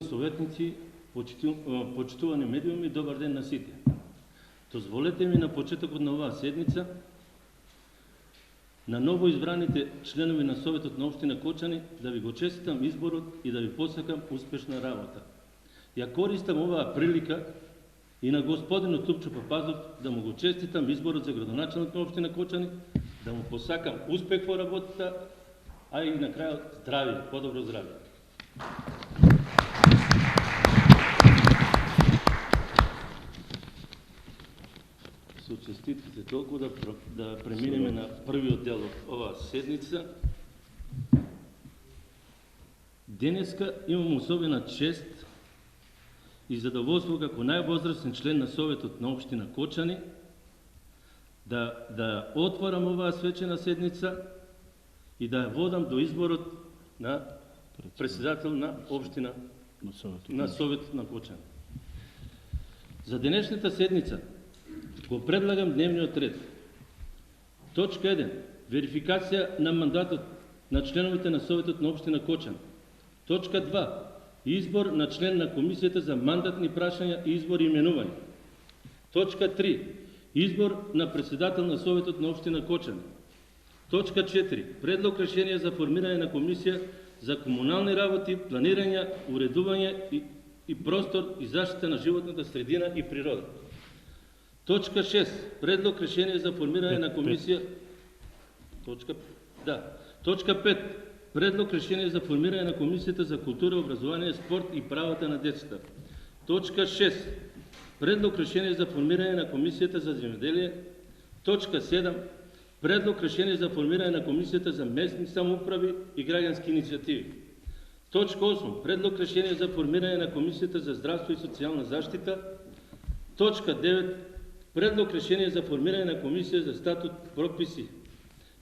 съветници, почитувани медиуми, добър ден на сите. Дозволете ми на почетъкът на оваа седница на ново избраните членови на Советот на Општина Кочани да ви го честитам изборот и да ви посакам успешна работа. Ја користам оваа прилика и на господинот Лупчо Папазов да му го честитам изборот за градоначелник на Општина Кочани, да му посакам успех во работата, а и на крајот здравие, подобро здравие. Со честитките толку да преминеме на првиот дел од оваа седница. Денеска имам особена чест и задоволство како највозрастен член на Советот на Општина Кочани да отворам оваа свечена седница и да ја водам до изборот на председател на Општина на Советот на Кочани. За денешната седница го предлагам дневниот ред. Точка 1. Верификација на мандатот на членовите на Советот на Општина Кочани. Точка 2. Избор на член на Комисијата за мандатни прашања и избор и именување. Точка 3. Избор на председател на Советот на Општина Кочани. Точка 4. Предлог решение за формирање на Комисија за комунални работи, планирање, уредување и простор и заштита на животната средина и природа. Точка 6. Предлог решение за формирање на комисија. Точка 5. Предлог решение за формирање на Комисијата за култура, образование, спорт и правата на децата. Точка 6. Предлог решение за формирање на Комисијата за земјоделие. Точка 7. Предлог решение за формирање на Комисијата за местни самоуправи и граѓански иницијативи. Точка 8. Предлог решение за формирање на Комисијата за здравство и социјална заштита. Точка 9. Предлог решение за формирање на Комисија за статут прописи.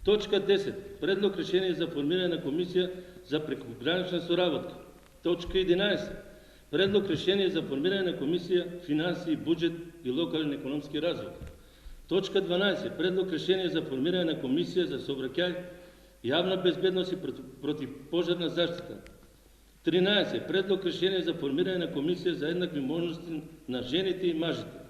Точка 10. Предлог решение за формирање на Комисија за прекогранична соработка. Точка 11. Предлог решение за формирање на Комисија финансии, буџет и локален економски развој. Точка 12. Предлог решение за формирање на Комисија за сообраќај, јавна безбедност и противпожарна заштита. 13. Предлог решение за формирање на Комисија за еднакви можности на жените и мажите.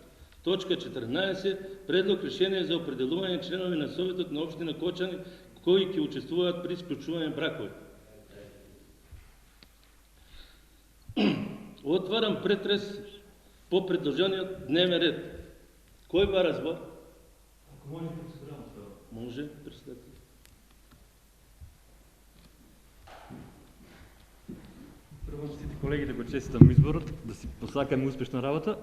Точка 14. Предлог решение за определување членови на Советот на Општина Кочани кои ќе учествуваат при склучување бракови. Отварам претрес по предложениот дневен ред. Кој бара збор? Ако може процедурално това. Може, председател. Прво сите колеги да го честитам изборот, да си посакаме успешна работа.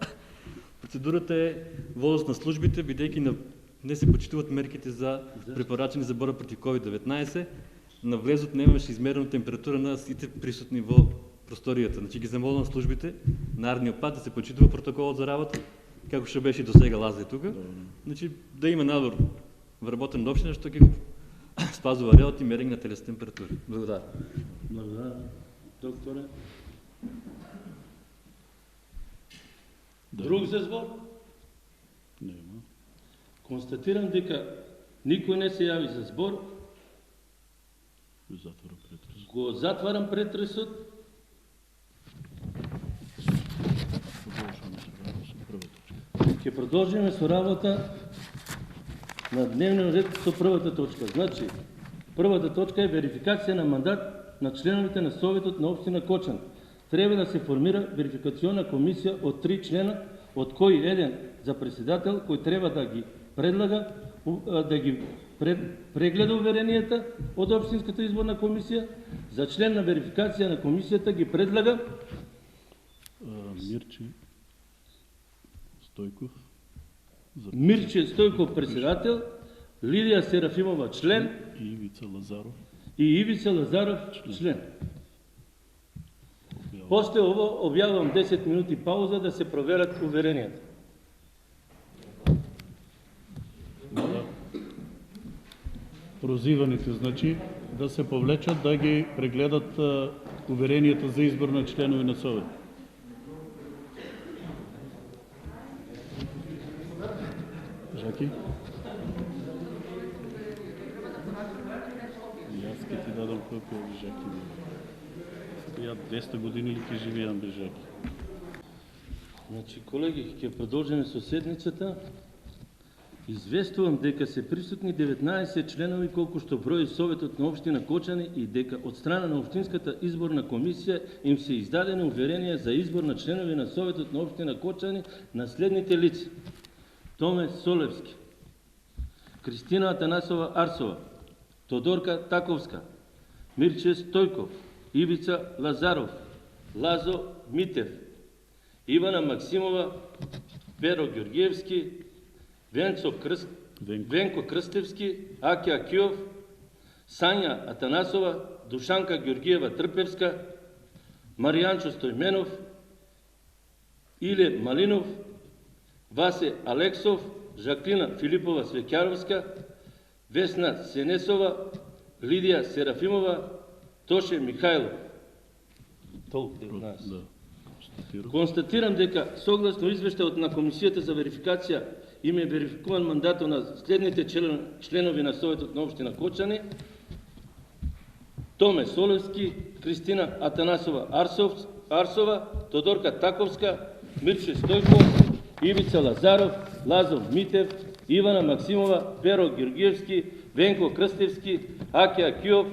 Процедурата е водост на службите, бидејќи не се почитуваат мерките за препорачени за борба против COVID-19. На влезот немаше измерена температура на сите присутни во просторијата. Значи ги замолам службите наредниот пат да се почитува протоколот за работа, како што беше до сега Лазар тука. Значи да има надвор вработен општина што ќе го спазува редот и мерење на телесна температура. Благодарам. Благодарам, докторе. Друг за збор? Нема. Констатирам дека никој не се јави за збор. Затворам претрес. Го затварам претресот. Ќе продолжиме со работа на дневниот ред со првата точка. Значи, првата точка е верификација на мандат на членовите на Советот на Општина Кочани. Треба да се формира верификациона комисија од 3 члена, од кои еден за председател, кој треба да ги предлага, да ги прегледа уверенијата од Општинската изборна комисија. За член на верификација на комисијата ги предлага Мирче Стојков. Мирче Стојков председател, Лидија Серафимова член И Ивица Лазаров. и Ивица Лазаров член. После ово објавувам 10 минути пауза да се проверат уверенијата. Прозиваните, значи, да се повлечат да ги прегледат уверенијата за избор на членови на Совет. Жаки? Јас ке ти дадам копија, Жаки. ја 200 години ли ќе живеам без жаки. Значи, колеги, ќе продолжиме со седницата. Известувам дека се присутни 19 членови колку што брои Советот на општина Кочани и дека од страна на Општинската изборна комисија им се издадени уверенија за избор на членови на Советот на општина Кочани на следните лица: Томе Солевски, Кристина Атанасова Арсова, Тодорка Таковска, Мирче Стојков, Ивица Лазаров, Лазо Митев, Ивана Максимова, Перо Георгиевски, Венко Крстевски, Аки Акиов, Сања Атанасова, Душанка Георгиева Трпевска, Маријанчо Стојменов, Иле Малинов, Васе Алексов, Жаклина Филипова Свеќаровска, Весна Сенесова, Лидија Серафимова, Тоше Михајлов. Толку 19. Да. Констатирам дека согласно извештајот на Комисијата за верификација им е верификуван мандатот на следните членови на Советот на општина Кочани: Томе Солевски, Кристина Атанасова Арсова, Тодорка Таковска, Мирче Стојков, Ивица Лазаров, Лазо Митев, Ивана Максимова, Перо Георгиевски, Венко Крстевски, Аки Акиов,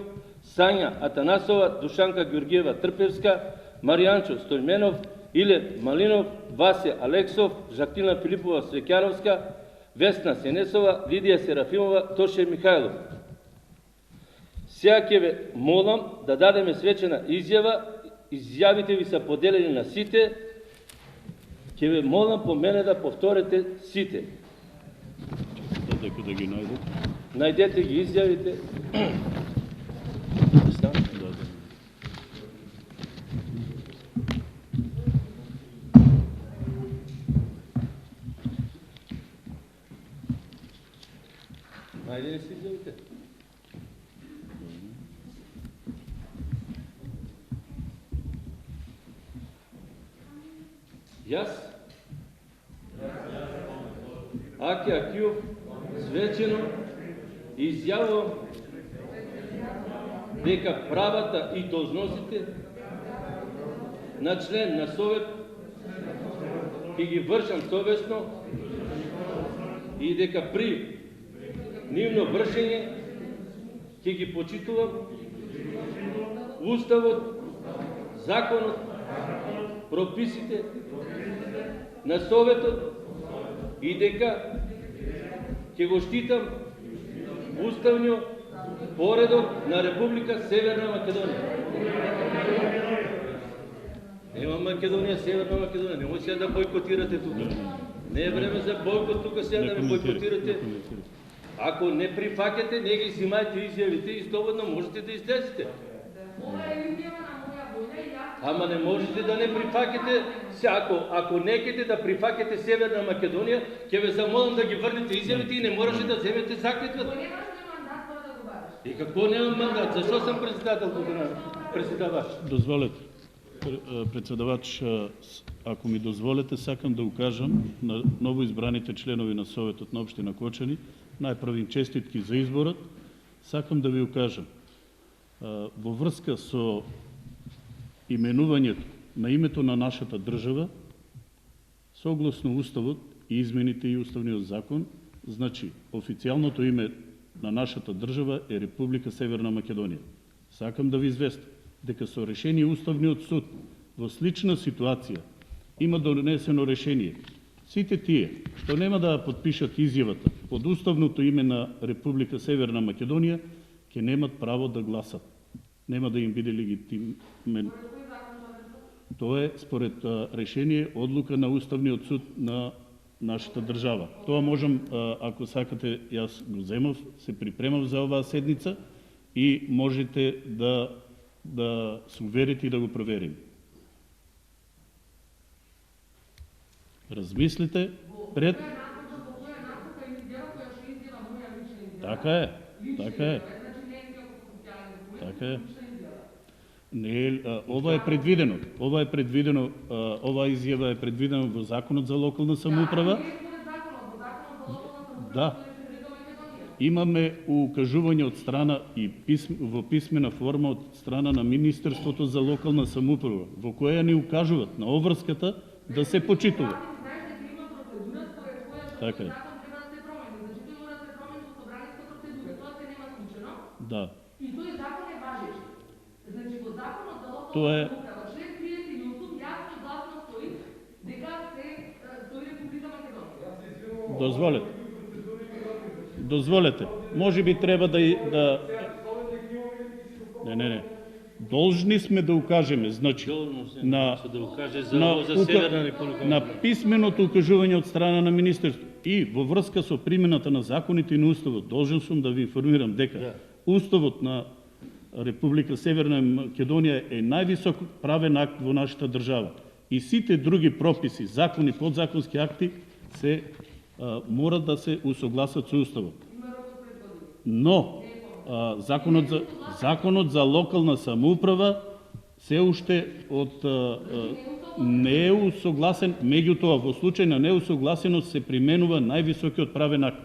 Сања Атанасова, Душанка Георгиева Трпевска, Маријанчо Стојменов, Иле Малинов, Васе Алексов, Жаклина Филипова Свеќаровска, Весна Сенесова, Лидија Серафимова, Тоше Михајлов. Сега ќе ве молам да дадеме свечена изјава. Изјавите ви се поделени на сите. Ќе ве молам по мене да повторите сите. Дека да ги најдат. Најдете ги изјавите. Најдени се изјавите. Јас, Аки Акиов, свечено изјавувам дека правата и должностите на член на Совет ќе ги вршам совесно и дека при нивно вршење ќе ги почитувам Уставот, законот, прописите на Советот и дека ќе го штитам уставниот поредок на Република Северна Македонија. Нема Македонија, Северна Македонија. Не може сега да бойкотирате тука. Не е време за бойкот тука сега да ме бойкотирате. Ако не прифаќате, не ги взимајте изјавите и слободно можете да излезете. Ама не можете да не прифаќате. Ако не ќете да прифаќате Северна Македонија, ќе ве замолам да ги врнете изјавите и не можете да земете заклетвата. И какво немам мандат? Зашо сам председател тук на председавач? Дозволете, председавач, ако ми дозволите, сакам да укажам на новоизбраните членови на Советот на општина Кочани, најпрвим честитки за изборот. Сакам да ви укажам, во врска со именувањето на името на нашата држава, согласно Уставот и измените и Уставниот закон, значи официјалното име на нашата држава е Република Северна Македонија. Сакам да ви известам дека со решение Уставниот суд во слична ситуација има донесено решение. Сите тие што нема да подпишат изјавата под уставното име на Република Северна Македонија ќе немат право да гласат. Нема да им биде легитимен. Тоа е според решение, одлука на Уставниот суд на нашата држава. Тоа можам, ако сакате, јас го земав, се припремав за оваа седница и можете да се уверите и да го проверим. Размислите пред... Така е, така е. Така е. Не, ова е предвидено. Ова изјава е предвидено во Законот за локална самоуправа. Да. имаме укажување од страна и во писмена форма од страна на Министерството за локална самоуправа, во која ни укажуваат на обврската да се почитува. Така е. Да. И тој закон е важечи. Значи, во законот за Тоа е- локална самоуправа, член 38 јасно и гласно стои дека стои Република Македонија. Дозволете. Може би треба да... Не. Должни сме да укажеме, значи, на да укаже за ово за Северна Република. на писменото укажување од страна на Министерството и во врска со примената на законите и на Уставот, должен сум да ви информирам дека Уставот на Република Северна Македонија е највисок правен акт во нашата држава. И сите други прописи, закони, подзаконски акти се мора да се усогласат со Уставот. Но законот за локална самоуправа се уште не е усогласен, меѓутоа во случај на неусогласеност се применува највисокиот правен акт.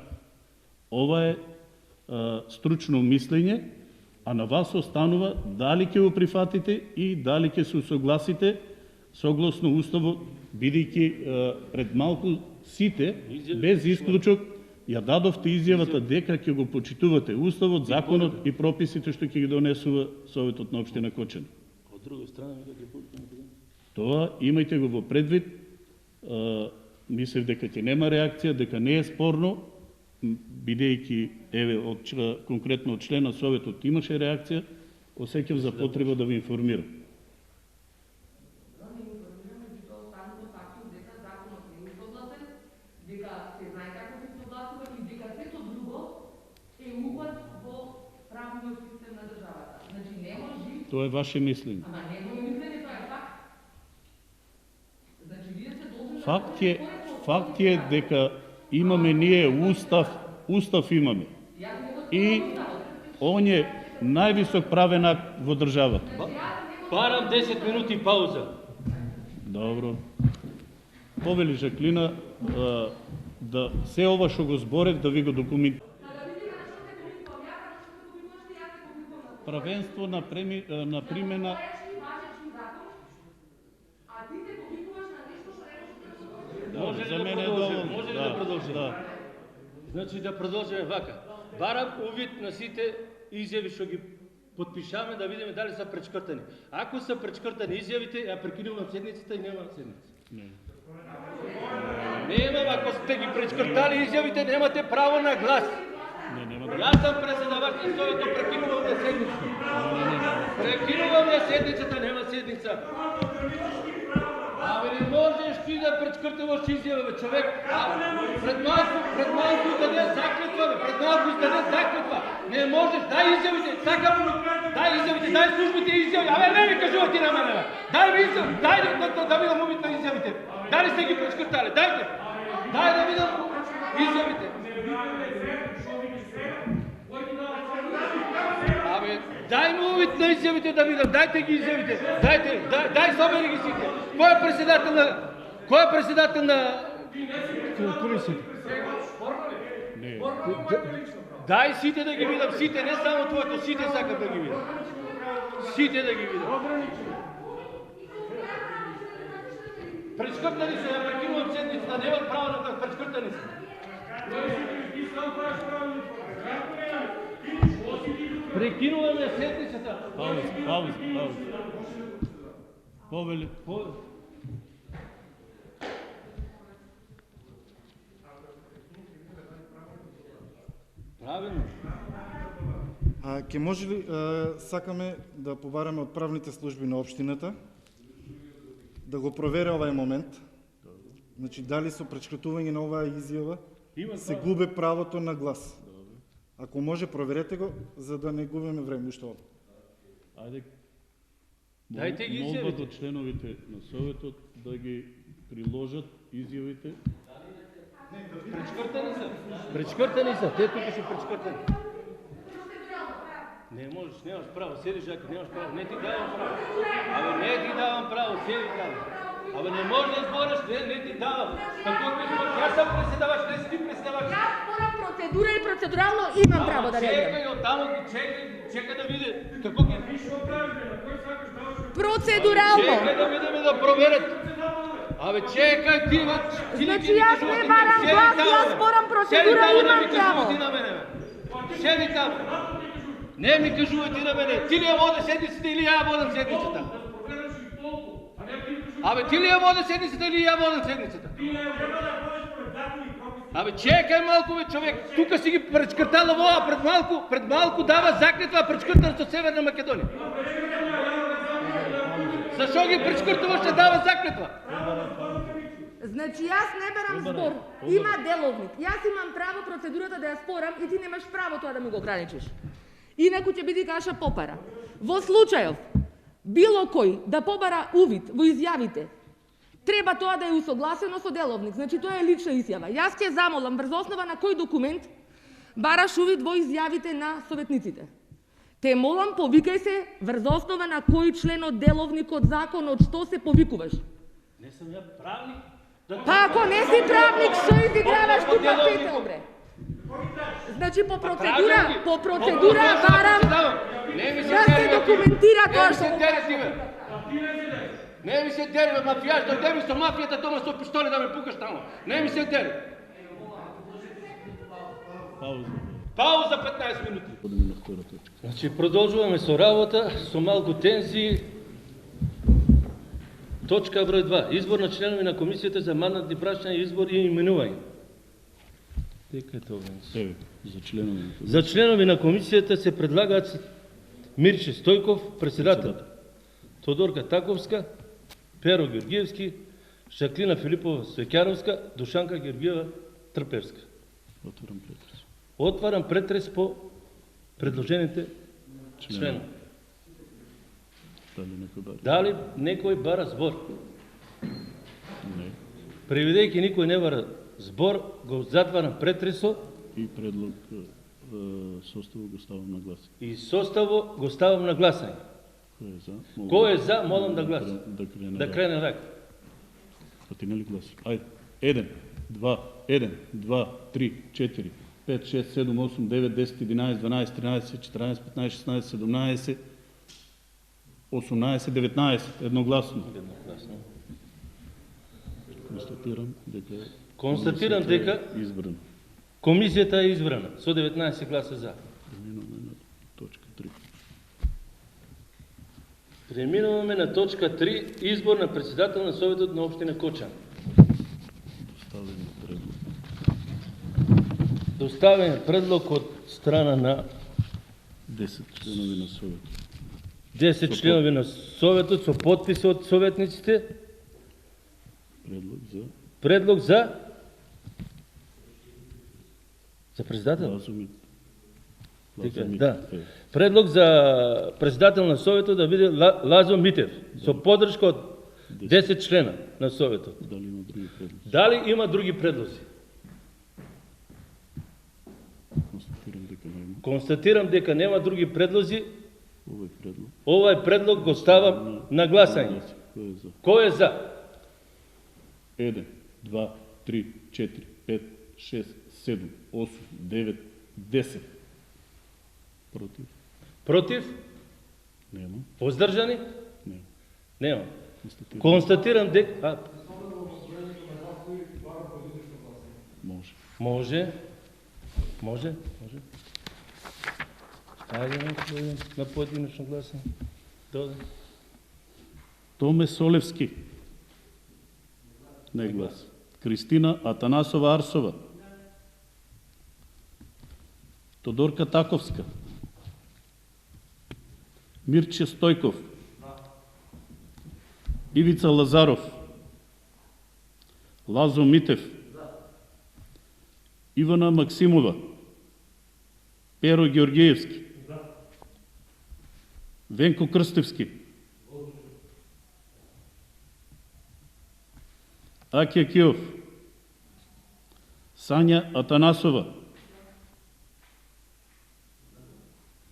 Ова е стручно мислење, а на вас останува дали ќе го прифатите и дали ќе се усогласите согласно Уставот, бидејќи пред малку сите, без исклучок, ја дадовте изјавата дека ќе го почитувате Уставот, законот и прописите што ќе ги донесува Советот на општина Кочани. Од друга страна, Република Македонија. Тоа имајте го во предвид. Мислев дека ќе нема реакција, дека не е спорно, бидејќи конкретно од член на Советот имаше реакција, осеќав за потреба да ви информирам. Тоа е ваше мислење. Ама не е моје мислење, тоа е факт. Значи, вие сте должни да... Факт е дека имаме ние устав имаме. И он е највисок правен акт во државата. Барам 10 минути пауза. Добро. Повели Жаклина да се ова што го зборев да ви го документирам. Правенство на примена. За мене е доволно. Може ли да продолжиме? Значи да продолжиме вака. Барам увид на сите изјави што ги подпишаме да видиме дали се пречкртани. Ако се пречкртани изјавите, ја прекинувам седницата и нема седница. Нема, ако сте ги пречкртали изјавите, немате право на глас. Јас сам председавач на Советот, прекинувам на седницата. Прекинувам на седницата, нема седница. Абе не можеш ти да пречкртуваш изјава, бе, човек. Пред малку даде заклетва, бе, пред малку даде заклетва. Не можеш, дай изјавите, сакам, дай изјавите, дай службите изјави. Абе не ми кажувате на мене, бе. Дай ми изјави, дай да видам умит на изјавите. Дали сте ги пречкртали, дайте. Дай да видам изјавите. Абе, дай му увид на изјавите да видам, дайте ги изјавите, дай собери ги сите. Кој е председател на комисията? Дай сите да ги видам, сите, не само твоето, сите сакам да ги видам. Сите да ги видам. Пречкртани се, ја прекинувам седницата, немам право да пречкртани се. Прекинувам ја седницата. Пауза. Повели. Правилно. Ке може ли сакаме да побараме од правните служби на општината да го провере овај момент? Значи дали со пречкртување на оваа изјава се губи правото на глас. Ако може, проверете го, за да не губиме време уште овде. Ајде. Дајте ги молба изјавите. до членовите на Советот да ги приложат изјавите. Пречкртани са, те тука се пречкртани. Не можеш, немаш право, седи Жака, немаш право, не ти давам право. Абе не ти давам право, седи право. Абе не можеш да збориш, не ти давам. Како ти збориш, јас сам преседавач, не си ти преседавач. процедура и процедурално имам право да реагирам. Чекай, оттаму ги чекай да види како ги... Процедурално. Чекай да видиме да проверят. Абе, чекай ти, бе. Значи јас не барам глас, јас спорам процедура, имам право. Седи таму. Не ми кажувај ти на мене. Ти ли ја води седницата или ја водам седницата? Абе, ти ли ја води седницата или ја водам седницата? Абе, чекай малку, бе, човек. Тука си ги пречкртала воа, пред малку дава заклетва пречкртана со Северна Македонија. Зашо ги пречкртуваш да дава заклетва? Значи јас не барам збор. Има деловник. Јас имам право процедурата да ја спорам и ти немаш право тоа да ми го ограничиш. Инаку ќе биде каша попара. Во случајов било кој да побара увид во изјавите, треба тоа да е усогласено со деловник. Значи тоа е лична изјава. Јас ќе замолам врз основа на кој документ бараш увид во изјавите на советниците. Те молам, повикај се врз основа на кој член од деловник од законот, што се повикуваш. Не сум ја правник. Па ако не си правник, што изиграваш тука петел, бре? Значи по процедура барам да се документира тоа што го кажам. Не ми се дери, бе, мафијаш, дојде ми со мафијата дома со пиштоли да ме пукаш тамо. Не ми се дери. Пауза 15 минути. Подеме на втора точка. Значи, продолжуваме со работа, со малку тензии. Точка број 2. Избор на членови на Комисијата за мандатни прашања, избор и именување. Дека е тоа? Еве, за членови. За членови на Комисијата се предлагаат Мирче Стојков, председател, Тодорка Таковска, Перо Георгиевски, Шаклина Филипова Свеќаровска, Душанка Георгиева Трпевска. Отварам претрес. Отварам претрес по предложените членови. Дали некој бара? Дали некој бара збор? Не. Преведејќи никој не бара збор, го затварам претресот И предлог составо го ставам на гласање. и составо го ставам на гласање. Кој е за? Кој е за, молам да гласа. Да крене рака. А ти нели гласиш? Ајде. 1, 2, 1, 2, 3, 4, 5, 6, 7, 8, 9, 10, 11, 12, 13, 14, 15, 16, 17, 18, 19. Едногласно. Констатирам дека избран. Комисијата е избрана со 19 гласа за. Преминуваме на точка 3. Преминуваме на точка 3, избор на председател на Советот на општина Кочан. Доставен предлог. Доставен предлог од страна на 10 членови на Советот. 10 членови на Советот со подписи од советниците. Предлог за председател? Лазомит. Да. Предлог за председател на Советот да биде Лазо Митев, со поддршка од 10 члена на Советот. Дали има други предлози? Дали има други предлози? Констатирам дека нема. Констатирам дека нема други предлози. Овој предлог го ставам на гласање. Кој е за? Кој е за? 1, 2, 3, 4, 5, 6, 7, 8, 9, 10. Против? Против? Нема. Воздржани? Нема. Нема. Констатирам дека... Може. Може. Ајде на поединечно гласање. Дојде. Томе Солевски. Не глас. Кристина Атанасова Арсова. Тодорка Таковска. Мирче Стојков. Ивица Лазаров. Лазо Митев. Ивана Максимова. Перо Георгиевски. Венко Крстевски. Акија Киов. Сања Атанасова.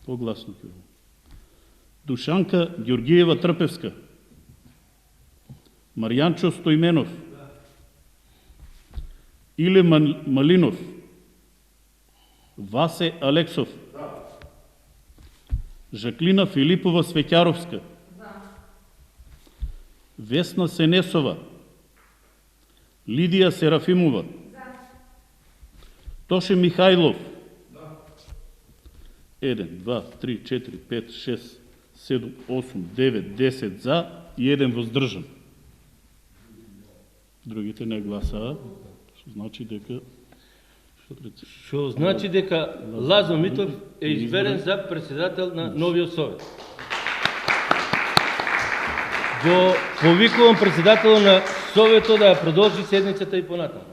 Погласно Киов. Душанка Георгиева Трпевска. Маријанчо Стојменов. Иле Малинов. Васе Алексов. Жаклина Филипова Светяровска. Весна Сенесова. Лидия Серафимова. Тоше Михайлов. 1, 2, 3, 4, 5, 6, 7, 8, 9, 10 за и 1 воздржан. Другите не гласаа, што значи дека Што значи дека Лазо Митов е изберен за председател на новиот совет. Го повикувам председател на советот да продолжи седницата и понатаму.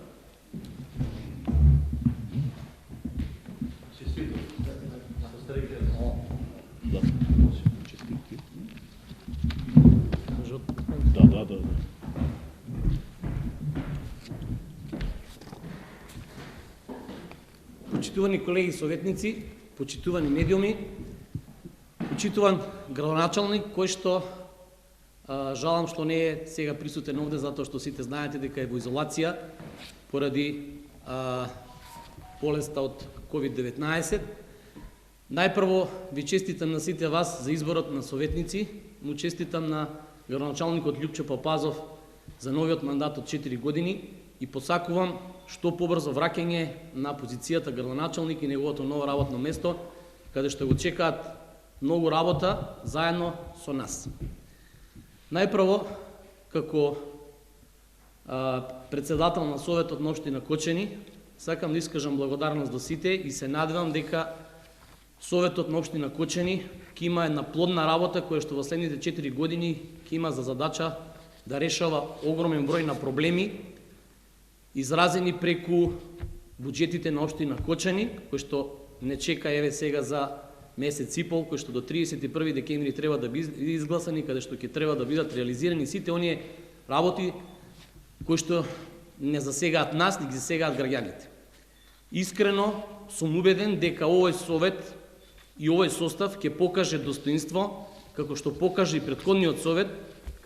Да. Почитувани колеги советници, почитувани медиуми, почитуван градоначалник, кој што жалам што не е сега присутен овде, затоа што сите знаете дека е во изолација поради болеста од COVID-19. Најпрво ви честитам на сите вас за изборот на советници, му честитам на градоначалникот Љупчо Папазов за новиот мандат од 4 години и посакувам што побрзо враќање на позицијата градоначалник и неговото ново работно место, каде што го чекаат многу работа заедно со нас. Најпрво, како председател на Советот на општина Кочани, сакам да искажам благодарност до сите и се надевам дека Советот на општина Кочани ќе има една плодна работа која што во следните 4 години ќе има за задача да решава огромен број на проблеми изразени преку буџетите на општина Кочани, кој што не чека еве сега за месец и пол, кој што до 31 декември треба да биде изгласани, каде што ќе треба да бидат реализирани сите оние работи кои што не засегаат нас, не ги засегаат граѓаните. Искрено сум убеден дека овој совет и овој состав ќе покаже достоинство, како што покаже и претходниот совет,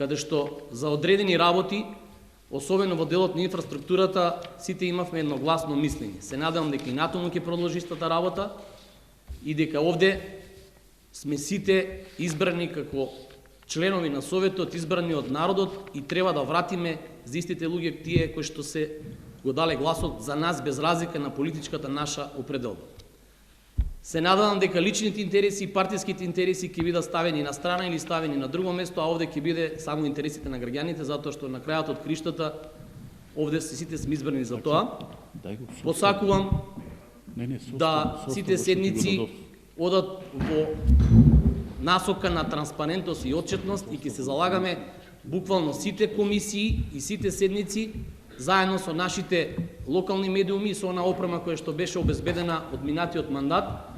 каде што за одредени работи, особено во делот на инфраструктурата, сите имавме едногласно мислење. Се надевам дека и натаму ќе продолжи истата работа и дека овде сме сите избрани како членови на Советот, избрани од народот и треба да вратиме за истите луѓе тие кои што се го дале гласот за нас без разлика на политичката наша определба. Се надевам дека личните интереси и партиските интереси ќе бидат ставени на страна или ставени на друго место, а овде ќе биде само интересите на граѓаните, затоа што на крајот од криштата овде сите сме избрани за тоа. Посакувам да сите седници одат во насока на транспарентност и отчетност и ќе се залагаме буквално сите комисии и сите седници заедно со нашите локални медиуми и со она опрема која што беше обезбедена од минатиот мандат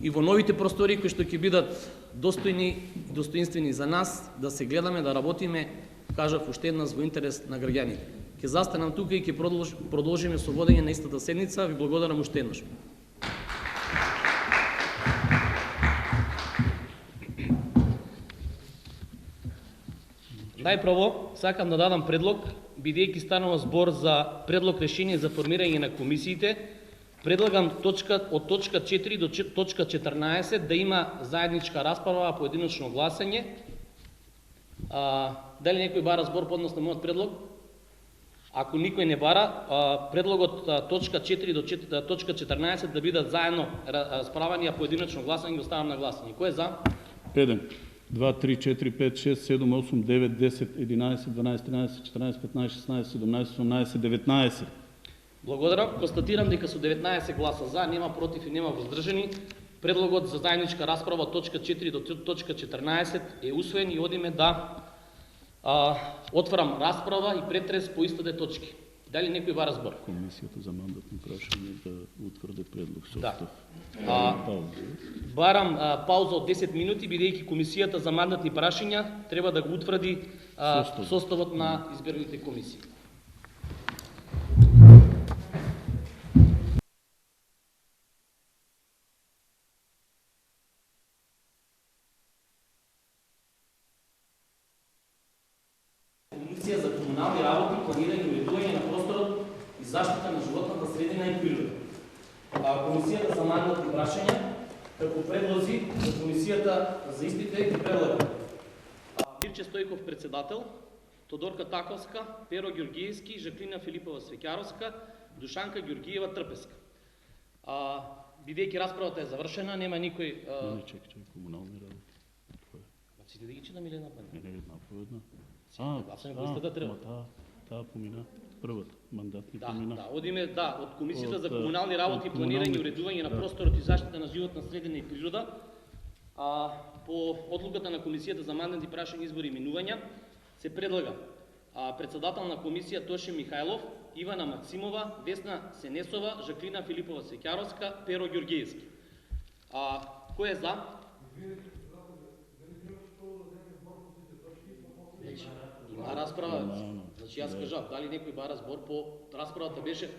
и во новите простори кои што ќе бидат достојни и достоинствени за нас, да се гледаме, да работиме, кажав уште еднаш во интерес на граѓаните. Ќе застанам тука и ќе продолжиме со водење на истата седница. Ви благодарам уште еднаш. Најпрво, сакам да дадам предлог, бидејќи станува збор за предлог решение за формирање на комисиите, предлагам од точка 4 до точка 14 да има заедничка расправа, поединочно гласање. Дали некој бара збор по однос на мојот предлог? Ако никој не бара, предлогот точка 4 до точка 14 да бидат заедно расправани, а поединочно гласање го ставам на гласање. Кој е за? 1, 2, 3, 4, 5, 6, 7, 8, 9, 10, 11, 12, 13, 14, 15, 16, 17, 18, 19. Благодарам. Констатирам дека со 19 гласа за, нема против и нема воздржани, предлогот за заедничка расправа од точка 4 до точка 14 е усвоен и одиме да отварам расправа и претрес по истите точки. Дали некој бара збор? Комисијата за мандатни прашања да утврди предлог состав. Барам пауза од 10 минути, бидејќи Комисијата за мандатни прашања треба да го утврди составот на изборните комисии. Комисија за комунални работи, планирање и уредување на просторот и заштита на животната средина и природа. Комисијата за мандатни прашања, како предлози за Комисијата за истите ги предлага Мирче Стојков председател, Тодорка Таковска, Перо Ѓорѓиевски, Жаклина Филипова Свеќаровска, Душанка Ѓорѓиева Трпеска. Бидејќи расправата е завршена, нема никој... Не, чекай, комунални работи. Сите да ги читам или една по една? Не, една по една. гласаме по истата треба. Таа помина. Првата, мандатни Да, помина. да, одиме, да, од Комисијата за Од, комунални работи, од планирање и комунални- уредување на да. просторот и заштита на животна средина и природа. По одлуката на Комисијата за мандатни прашања, избори и минувања се предлага председател на комисија Тоше Михајлов, Ивана Максимова, Весна Сенесова, Жаклина Филипова Свеќаровска, Перо Ѓорѓиевски. Кој е за? Има расправа. Значи јас кажав, дали некој бара збор по расправата беше...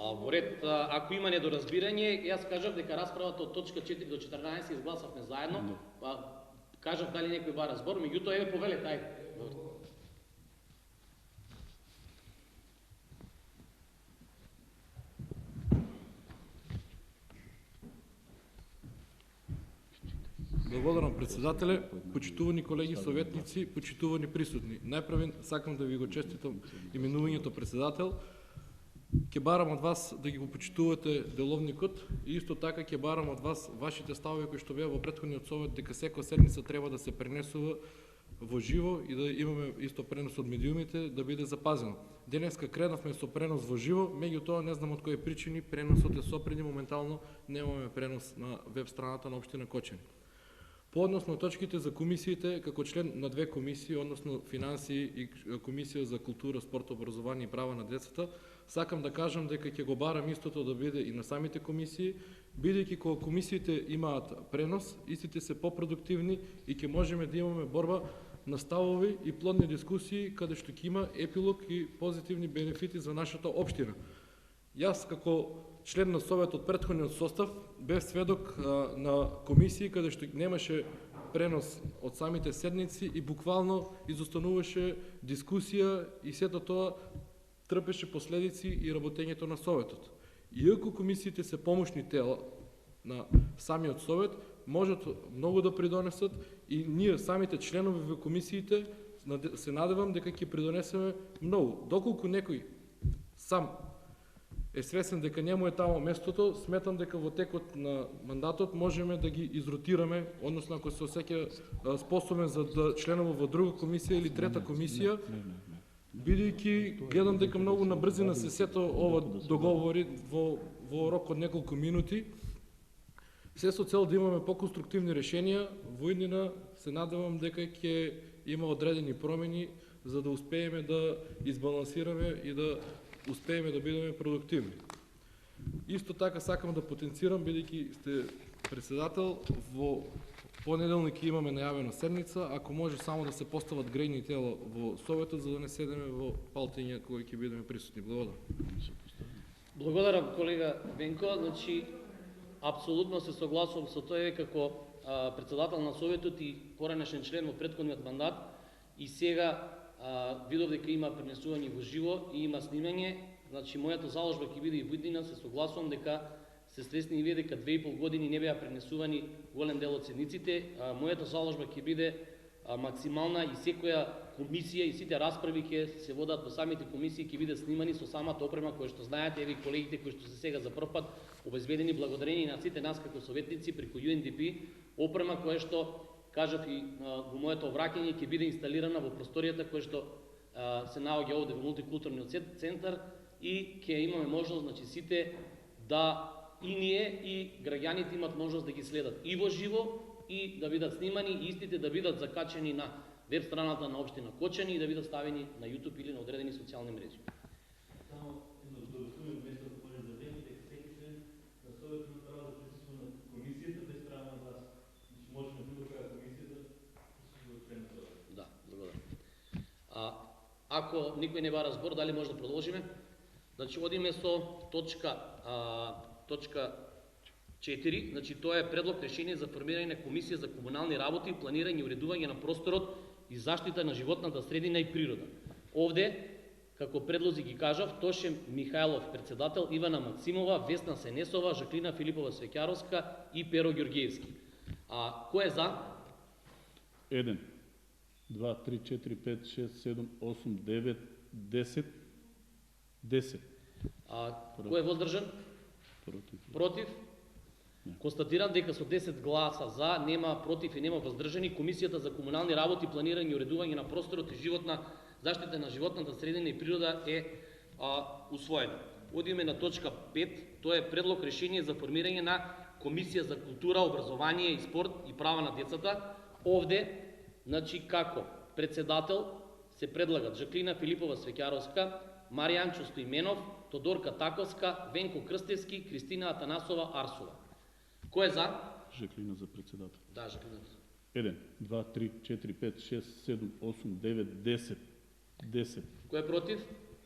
Во ред, ако има недоразбирање, јас кажав дека расправата од точка 4 до 14 изгласавме заедно, па кажав дали некој бара збор, меѓутоа еве повелете, ајде. Благодарам, председателе, почитувани колеги советници, почитувани присутни. Најпрвен сакам да ви го честитам именувањето председател. Ќе барам од вас да ги го почитувате деловникот и исто така ќе барам од вас вашите ставови кои што беа во претходниот совет дека секоја седница треба да се пренесува во живо и да имаме исто пренос од медиумите да биде запазено. Денеска кренавме со пренос во живо, меѓутоа не знам од кои причини преносот е сопреди, моментално немаме пренос на веб страната на општина Кочани. По однос на точките за комисиите, како член на две комисии, односно финансии и комисија за култура, спорт, образование и права на децата, сакам да кажам дека ќе го барам истото да биде и на самите комисии, бидејќи кога комисиите имаат пренос, истите се попродуктивни и ќе можеме да имаме борба на ставови и плодни дискусии, каде што ќе има епилог и позитивни бенефити за нашата општина. Јас како член на совет од претходниот состав бев сведок на комисии каде што немаше пренос од самите седници и буквално изостануваше дискусија и сето тоа трпеше последици и работењето на советот. Иако комисиите се помошни тела на самиот совет, можат многу да придонесат и ние самите членови во комисиите се надевам дека ќе придонесеме многу. Доколку некој сам е свесен дека не му е тамо местото, сметам дека во текот на мандатот можеме да ги изротираме, односно ако се осеќа способен за да членува во друга комисија или трета комисија, бидејќи гледам дека многу на брзина се сето ова договори во рок од неколку минути, се со цел да имаме поконструктивни решенија, во иднина се надевам дека ќе има одредени промени за да успееме да избалансираме и да успееме да бидеме продуктивни. Исто така сакам да потенцирам, бидејќи сте председател, во понеделник имаме најавена седница, ако може само да се постават грејни тела во советот, за да не седеме во палтења кои ќе бидеме присутни. Благодарам. Благодарам, колега Венко. Значи, апсолутно се согласувам со тоа како председател на советот и поранешен член во претходниот мандат и сега видов дека има пренесување во живо и има снимање. Значи, мојата заложба ќе биде и во иднина, се согласувам дека се свесни и вие дека 2,5 години не беа пренесувани голем дел од седниците. Мојата заложба ќе биде максимална и секоја комисија и сите расправи ќе се водат во самите комисии, ќе бидат снимани со самата опрема која што знаете, еви колегите кои што се сега за прв пат обезбедени благодарение на сите нас како советници преку UNDP, опрема која што кажав и во моето обраќање ќе биде инсталирана во просторијата која што се наоѓа овде во мултикултурниот центар и ќе имаме можност, значи сите да и ние и граѓаните имат можност да ги следат и во живо и да бидат снимани и истите да бидат закачени на веб страната на општина Кочани и да бидат ставени на YouTube или на одредени социјални мрежи. Само едно додатување место да може да дека секој член на советот право да присуства на комисијата без право на глас. Значи може на било која комисија да присуства член на советот. Да, благодарам. Ако никој не бара збор, дали може да продолжиме? Значи одиме со точка 4, значи тоа е предлог решение за формирање на комисија за комунални работи, планирање и уредување на просторот и заштита на животната средина и природа. Овде, како предлози ги кажав, Тоше Михајлов председател, Ивана Максимова, Весна Сенесова, Жаклина Филипова Свеќаровска и Перо Ѓорѓиевски. Кој е за? 1, 2, 3, 4, 5, 6, 7, 8, 9, 10. 10. Кој е воздржан? Против. Против? Констатирам дека со 10 гласа за, нема против и нема воздржани, Комисијата за комунални работи, планирање и уредување на просторот и животна заштита на животната средина и природа е усвоена. Одиме на точка 5, тоа е предлог решение за формирање на Комисија за култура, образование и спорт и права на децата. Овде, како председател се предлагат Жаклина Филипова Свеќаровска, Маријанчо Стоименов, Тодорка Таковска, Венко Крстевски, Кристина Атанасова Арсова. Кој е за? Жаклина за председател. Да, Жаклина. 1, 2, 3, 4, 5, 6, 7, 8, 9, 10. 10. Кој е против?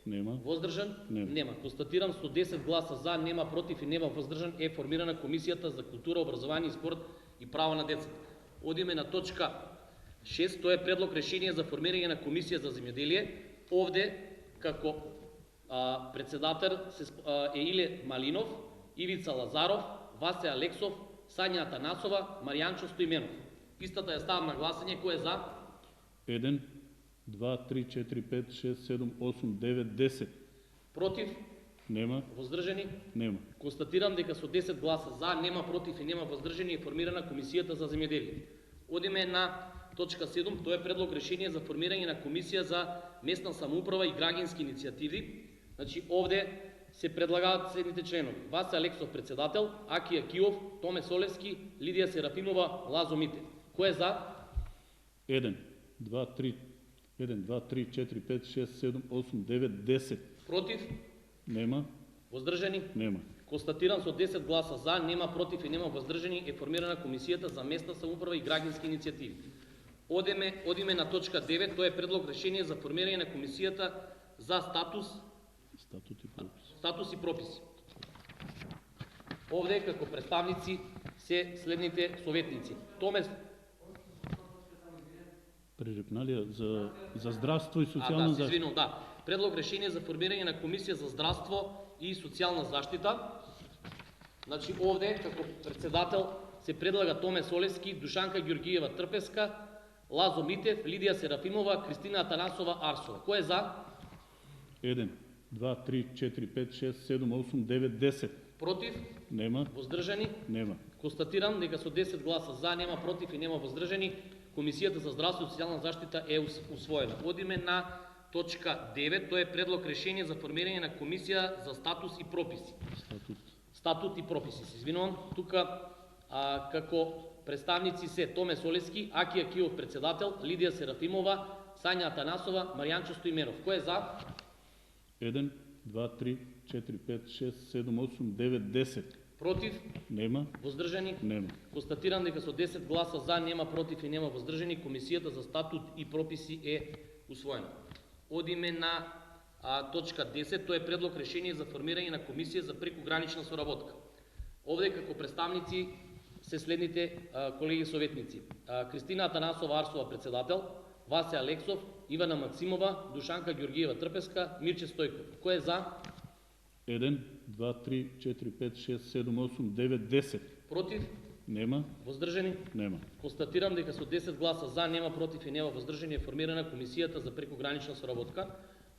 Нема. Воздржан? Нема. Констатирам со 10 гласа за, нема против и нема воздржан е формирана Комисијата за култура, образование и спорт и права на децата. Одиме на точка 6, тоа е предлог решение за формирање на Комисија за земјоделие. Овде како председател е Иле Малинов, Ивица Лазаров, Васе Алексов, Сања Атанасова, Маријанчо Стоименов. Истата ја ставам на гласање. Кој е за? 1, 2, 3, 4, 5, 6, 7, 8, 9, 10. Против? Нема. Воздржани? Нема. Констатирам дека со 10 гласа за, нема против и нема воздржани е формирана Комисијата за земјоделие. Одиме на точка 7, тоа е предлог решение за формирање на Комисија за местна самоуправа и граѓански иницијативи. Овде се предлагаат следните членови: Васе Алексов председател, Аки Акиов, Томе Солевски, Лидија Серафимова, Лазо Митев. Кој е за? 1, 2, 3, 4, 5, 6, 7, 8, 9, 10. Против? Нема. Воздржани? Нема. Констатирам со 10 гласа за, нема против и нема воздржани е формирана Комисијата за местна самоуправа и граѓански иницијативи. Одиме на точка 9, тоа е предлог решение за формирање на Комисијата за статус и прописи. Овде како представници се следните советници: Томе Пререпналија за здравство и социјална заштита. извинувам, да. Предлог решение за формирање на Комисија за здравство и социјална заштита. Овде како председател се предлага Томе Солевски, Душанка Ѓорѓиева Трпеска, Лазо Митев, Лидија Серафимова, Кристина Атанасова Арсова. Кој е за? 1, 2, 3, 4, 5, 6, 7, 8, 9, 10. Против? Нема. Воздржани? Нема. Констатирам дека со 10 гласа за, нема против и нема воздржани, Комисијата за здравство и социјална заштита е усвоена. Одиме на точка 9, тоа е предлог решение за формирање на Комисија за статус и прописи. Статут и прописи, се извинувам. Тука како представници се Томе Солевски, Аки Акиов председател, Лидија Серафимова, Сања Атанасова, Маријанчо Стоименов. Кој е за? 1, 2, 3, 4, 5, 6, 7, 8, 9, 10. Против? Нема. Воздржани? Нема. Констатирам дека со 10 гласа за, нема против и нема воздржани, Комисијата за статут и прописи е усвоена. Одиме на точка 10, тоа е предлог решение за формирање на Комисија за прекогранична соработка. Овде како представници се следните колеги советници: Кристина Атанасова Арсова председател, Васе Алексов, Ивана Максимова, Душанка Ѓорѓиева Трпеска, Мирче Стојков. Кој е за? 1, 2, 3, 4, 5, 6, 7, 8, 9, 10. Против? Нема. Воздржани? Нема. Констатирам дека со 10 гласа за, нема против и нема воздржани е формирана Комисијата за прекогранична соработка.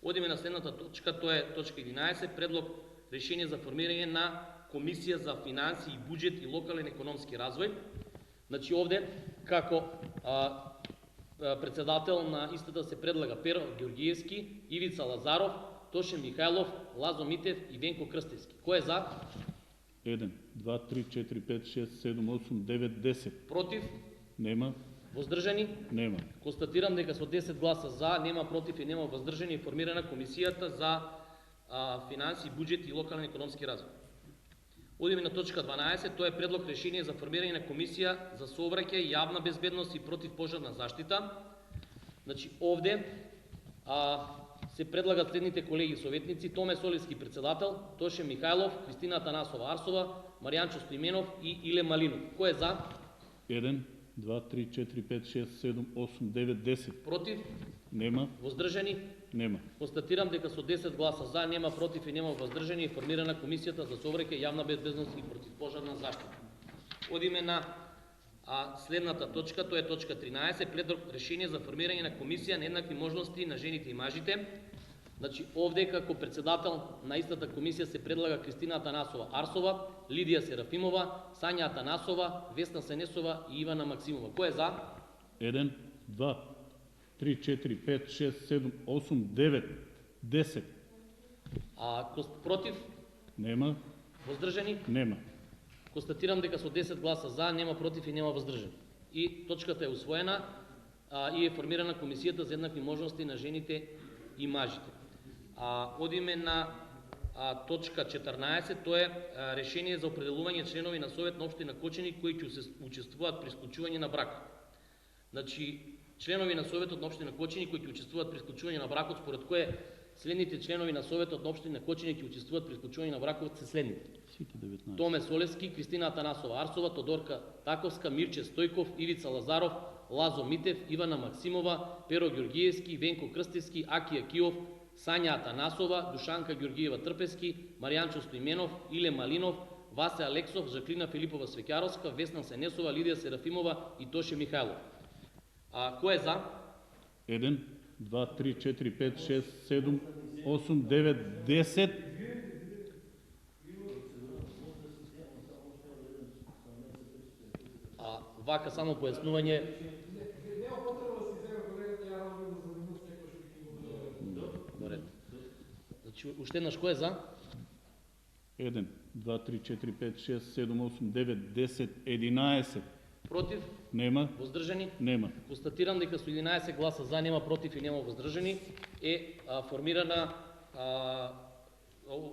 Одиме на следната точка, тоа е точка 11, предлог решение за формирање на Комисија за финанси и буџет и локален економски развој. Овде како председател на истата се предлага Перо Ѓорѓиевски, Ивица Лазаров, Тоше Михајлов, Лазо Митев и Венко Крстевски. Кој е за? 1, 2, 3, 4, 5, 6, 7, 8, 9, 10. Против? Нема. Воздржани? Нема. Констатирам дека со 10 гласа за, нема против и нема воздржани е формирана Комисијата за финанси, буџет и локален економски развој. Одиме на точка 12, тоа е предлог решение за формирање на Комисија за сообраќај, јавна безбедност и противпожарна заштита. Овде се предлагат следните колеги советници: Томе Солевски председател, Тоше Михајлов, Кристина Атанасова Арсова, Маријанчо Стоименов и Иле Малинов. Кој е за? 1, 2, 3, 4, 5, 6, 7, 8, 9, 10. Против? Нема, Воздржани? нема. Констатирам дека со 10 гласа за, нема против и нема воздржани е формирана Комисијата за сообраќај, јавна безбедност и противпожарна заштита. Одиме на следната точка, тоа е точка 13, предлог решение за формирање на комисија на еднакви можности на жените и мажите. Значи, овде како председател на истата комисија се предлага Кристина Атанасова Арсова, Лидија Серафимова, Сања Атанасова, Весна Сенесова и Ивана Максимова. Кој е за? 1, 2, 3, 4, 5, 6, 7, 8, 9, 10. Против? Нема, Воздржани? нема. Констатирам дека со 10 гласа за, нема против и нема воздржани. И точката е усвоена и е формирана Комисијата за еднакви можности на жените и мажите. Одиме на точка 14, тоа е решение за определување членови на Совет на општина Кочани кои ќе учествуваат при склучување на брак. Значи, членови на Советот на општина Кочани кои ќе учествуваат при склучување на бракот, според кое следните членови на Советот на општина Кочани ќе учествуваат при склучување на бракот се следните: Сите 19. Томе Солевски, Кристина Атанасова Арсова, Тодорка Таковска, Мирче Стојков, Ивица Лазаров, Лазо Митев, Ивана Максимова, Перо Ѓоргиевски, Венко Крстевски, Аки Акиов, Сања Атанасова, Душанка Ѓоргиева Трпески, Маријанчо Стоименов, Иле Малинов, Васе Алексов, Жаклина Филипова Свеќаровска, Весна Сенесова, Лидија Серафимова и Тоше Михајлов. Кој е за? 1, 2, 3, 4, 5, 6, 7, 8, 9, 10. Вака само појаснување. Значи, уште еднаш кој е за? 1, 2, 3, 4, 5, 6, 7, 8, 9, 10, 11. Против? Нема, Воздржани? нема. Констатирам дека со 11 гласа за, нема против и нема воздржани е формирана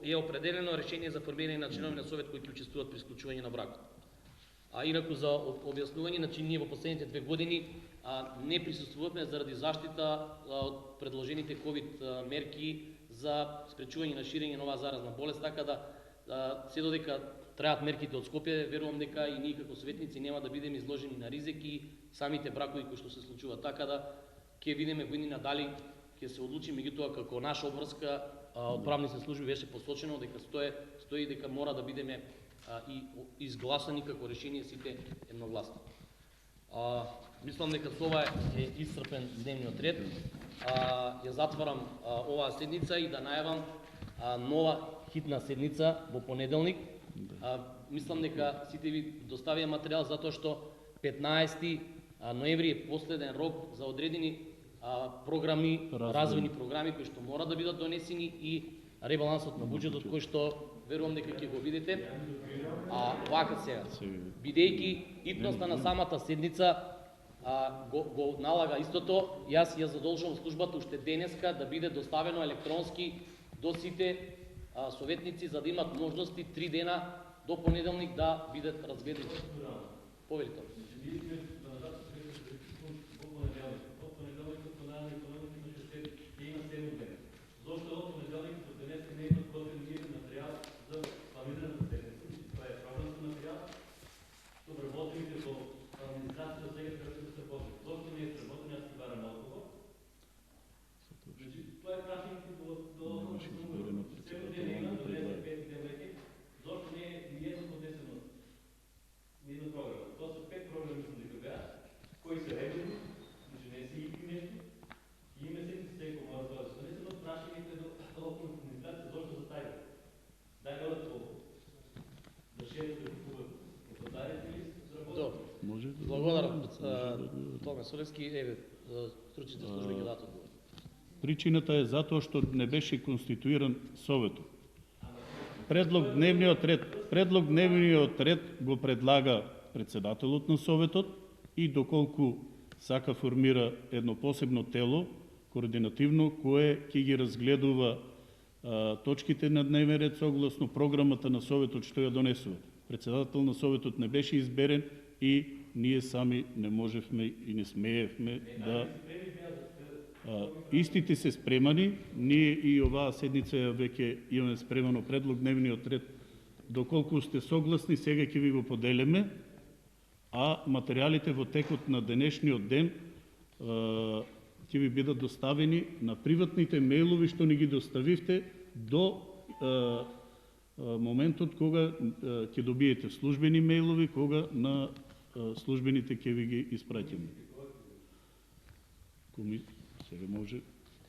е определено решение за формирање на членови на Совет кои ќе учествуваат при склучување на бракот. Инаку за објаснување, значи ние во последните 2 години не присуствувавме заради заштита од предложените ковид мерки за спречување на ширење на оваа заразна болест, така да се додека траат мерките од Скопје, верувам дека и ние како советници нема да бидеме изложени на ризик и самите бракови кои што се случуваат, така да ќе видиме година дали ќе се одлучи, меѓутоа како наша обврска од правните служби беше посочено дека стои дека мора да бидеме и изгласани како решение сите едногласно. Мислам дека со ова е исцрпен дневниот ред. Ја затварам оваа седница и да најавам нова хитна седница во понеделник. Мислам дека сите ви доставија материјал затоа што 15 ноември е последен рок за одредени програми, развојни програми кои што мора да бидат донесени и ребалансот на буџетот кој што верувам дека ќе го видите. Вака сега, бидејќи итноста на самата седница го налага истото, јас ја задолжувам службата уште денеска да биде доставено електронски до сите советници за да имат можности 3 дена до понеделник да бидат разведени. Повелите. Благодарам, Томе Солевски, стручните служби ќе дадат одговор. Причината е затоа што не беше конституиран Советот. Предлог дневниот ред го предлага председателот на Советот и доколку сака формира едно посебно тело, координативно, кое ќе ги разгледува точките на дневен ред согласно програмата на Советот што ја донесува. Председател на Советот не беше изберен и ние сами не можевме и не смеевме да... Истите се спремани, ние и оваа седница веќе имаме спремано предлог дневниот ред. Доколку сте согласни, сега ќе ви го поделиме. а материалите во текот на денешниот ден ќе ви бидат доставени на приватните мејлови што ни ги доставивте до моментот кога ќе добиете службени мејлови, кога на службените ќе ви ги испраќаме. Сега може,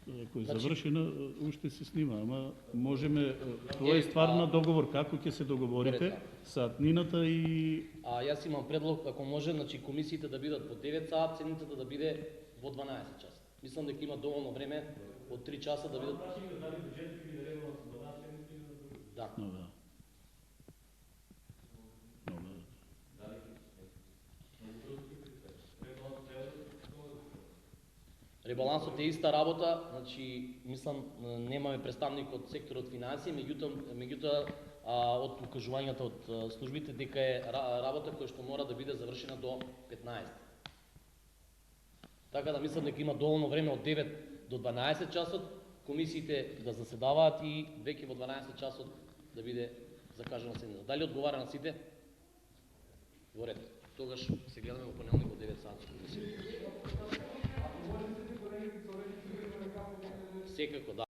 ако е завршена, уште се снима, ама можеме, тоа е ствар на договор, како ќе се договорите со админата и... Јас имам предлог, ако може, значи комисиите да бидат по 9 саат, седницата да биде во 12 часа. Мислам дека има доволно време од 3 часа да бидат... Да. Ребалансот е иста работа, значи мислам немаме представник од секторот финансии, меѓутоа од укажувањата од службите дека е работа која што мора да биде завршена до 15. Така да мислам дека има доволно време од 9 до 12 часот комисиите да заседаваат и веќе во 12 часот да биде закажана седница. Дали одговара на сите? Во ред. Тогаш се гледаме во понеделник во 9 сати комисија. Секако, да.